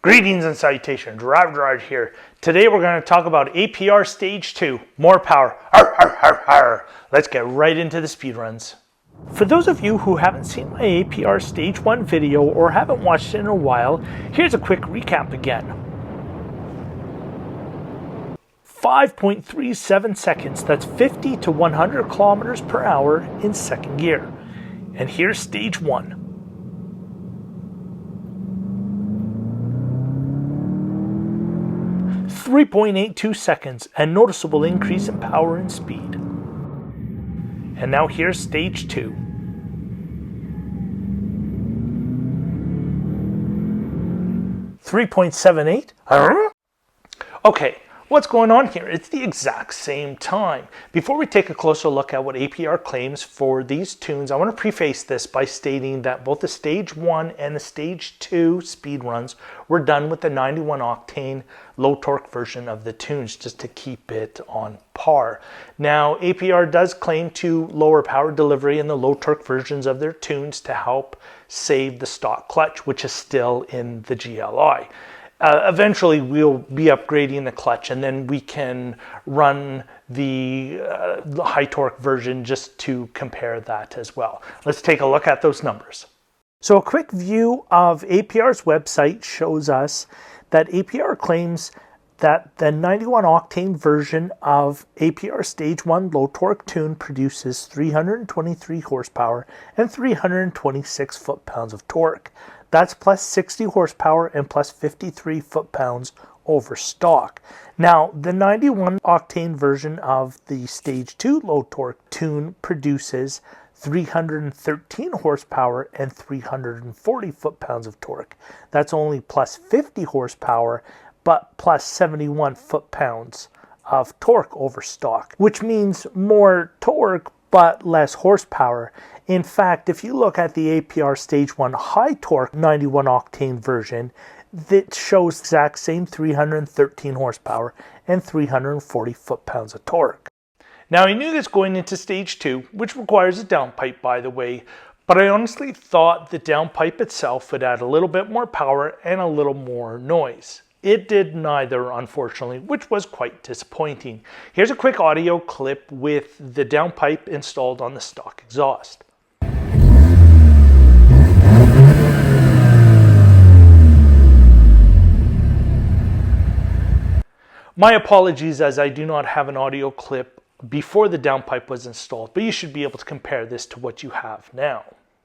Greetings and salutations, Raj here. Today we're going to talk about APR Stage 2, more power. Arr, arr, arr, arr. Let's get right into the speed runs. For those of you who haven't seen my APR Stage 1 video or haven't watched it in a while, here's a quick recap again. 5.37 seconds, that's 50 to 100 kilometers per hour in second gear. And here's Stage 1. 3.82 seconds, a noticeable increase in power and speed. And now here's Stage 2. $3.78. Okay, what's going on here? It's the exact same time. Before we take a closer look at what APR claims for these tunes, I want to preface this by stating that both the Stage 1 and the Stage 2 speed runs were done with the 91 octane low torque version of the tunes just to keep it on par. Now, APR does claim to lower power delivery in the low torque versions of their tunes to help save the stock clutch, which is still in the GLI. Eventually, we'll be upgrading the clutch and then we can run the high torque version just to compare that as well. Let's take a look at those numbers. So a quick view of APR's website shows us that APR claims that the 91 octane version of APR Stage 1 low torque tune produces 323 horsepower and 326 foot-pounds of torque. That's plus 60 horsepower and plus 53 foot-pounds over stock. Now, the 91 octane version of the Stage 2 low torque tune produces 313 horsepower and 340 foot-pounds of torque. That's only plus 50 horsepower, but plus 71 foot-pounds of torque over stock, which means more torque, but less horsepower. In fact, if you look at the APR Stage 1 high torque 91 octane version, that shows the exact same 313 horsepower and 340 foot-pounds of torque. Now, I knew this going into Stage 2, which requires a downpipe, by the way, but I honestly thought the downpipe itself would add a little bit more power and a little more noise. It did neither, unfortunately, which was quite disappointing. Here's a quick audio clip with the downpipe installed on the stock exhaust. My apologies, as I do not have an audio clip before the downpipe was installed, but you should be able to compare this to what you have now.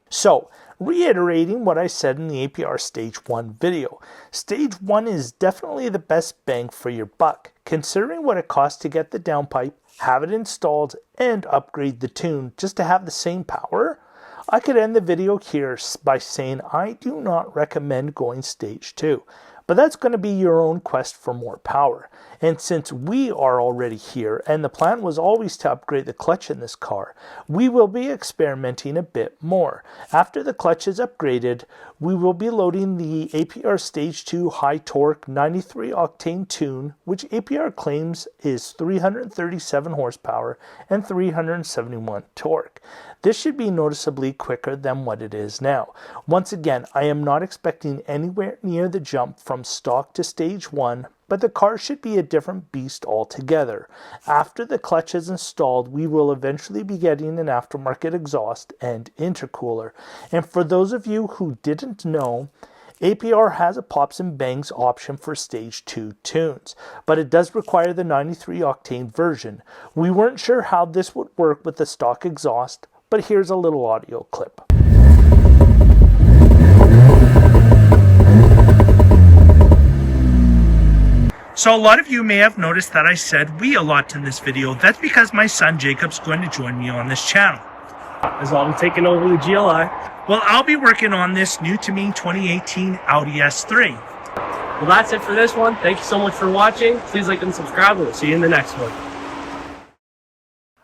So, reiterating what I said in the APR Stage 1 video, Stage 1 is definitely the best bang for your buck, considering what it costs to get the downpipe, have it installed, and upgrade the tune just to have the same power. I could end the video here by saying I do not recommend going Stage 2. But that's going to be your own quest for more power. And since we are already here, and the plan was always to upgrade the clutch in this car, we will be experimenting a bit more. After the clutch is upgraded, we will be loading the APR Stage 2 high torque 93 octane tune, which APR claims is 337 horsepower and 371 torque. This should be noticeably quicker than what it is now. Once again, I am not expecting anywhere near the jump from stock to Stage 1, but the car should be a different beast altogether. After the clutch is installed, we will eventually be getting an aftermarket exhaust and intercooler. And for those of you who didn't know, APR has a pops and bangs option for Stage 2 tunes, but it does require the 93 octane version. We weren't sure how this would work with the stock exhaust, but here's a little audio clip. So a lot of you may have noticed that I said we a lot in this video. That's because my son Jacob's going to join me on this channel. As well, I'm taking over the GLI. Well, I'll be working on this new to me 2018 Audi S3. Well, that's it for this one. Thank you so much for watching. Please like and subscribe. We'll see you in the next one.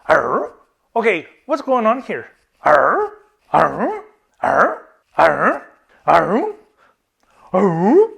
Arr? Okay, what's going on here? Arr? Arr? Arr? Arr? Arr? Arr?